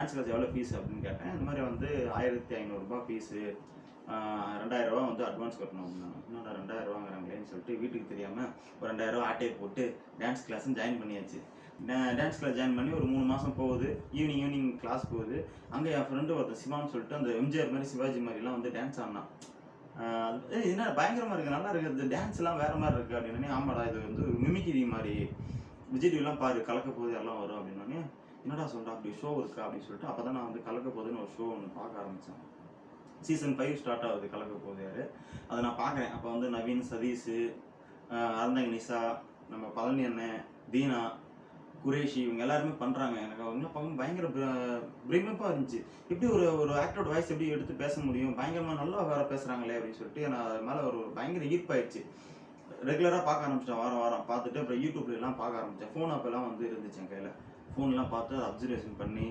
Dance class எவ்வளோ fees அப்படின்னு கேட்டேன். இந்த மாதிரி வந்து ரூ. 1500 ஃபீஸு, ரூ. 2000 வந்து அட்வான்ஸ் கட்டணும் அப்படின்னாங்க. என்னடா ரூ. 2000ங்கிறாங்களேன்னு சொல்லிட்டு வீட்டுக்கு தெரியாமல் ஒரு ரூ. 2000 ஆட்டையை போட்டு டான்ஸ் கிளாஸும் ஜாயின் பண்ணியாச்சு. டான்ஸ் கிளாஸ் ஜாயின் பண்ணி ஒரு 3 மாதம் போகுது. ஈவினிங் கிளாஸ் போகுது. அங்கே என் ஃப்ரெண்டு ஒருத்தன் சிவான்னு சொல்லிட்டு அந்த எம்ஜிஆர் மாதிரி சிவாஜி மாதிரிலாம் வந்து டான்ஸ் ஆடினான். என்ன பயங்கரமாக இருக்குது, நல்லா இருக்குது, இந்த டான்ஸ்லாம் வேறு மாதிரி இருக்குது அப்படின்னே. ஆமாடா இது வந்து ஒரு மிமிக்ரி மாதிரி, விஜய் டிவிலாம் பாரு கலக்க போகுது எல்லாம் வரும் அப்படின்னோடனே, என்னடா சொல்கிறா அப்படி ஷோ இருக்கா அப்படின்னு சொல்லிட்டு அப்போ தான் நான் வந்து கலக்க போகுதுன்னு ஒரு ஷோ ஒன்று பார்க்க ஆரம்பித்தேன். சீசன் 5 ஸ்டார்ட் ஆகுது கலக்க போகுது யார், அதை நான் பார்க்குறேன். அப்போ வந்து நவீன், சதீஷ், அறந்தாங்க நிஷா, நம்ம பழனி அண்ணன், தீனா, குரேஷி இவங்க எல்லாருமே பண்ணுறாங்க. எனக்கு அவங்களாம் பார்க்க பயங்கர பிரமிப்பாக இருந்துச்சு. எப்படி ஒரு ஆக்டரோட வாய்ஸ் எப்படி எடுத்து பேச முடியும், பயங்கரமாக நல்லா வேறு பேசுகிறாங்களே அப்படின்னு சொல்லிட்டு நான் அது மேலே ஒரு பயங்கர ஈர்ப்பாயிடுச்சு. ரெகுலராக பார்க்க ஆரம்பிச்சிட்டேன். வாரம் பார்த்துட்டு அப்புறம் யூடியூப்லாம் பார்க்க ஆரம்பித்தேன். ஃபோன் அப்போல்லாம் வந்து இருந்துச்சு என் கையில். ஃபோன்லாம் பார்த்து அப்சர்வேஷன் பண்ணி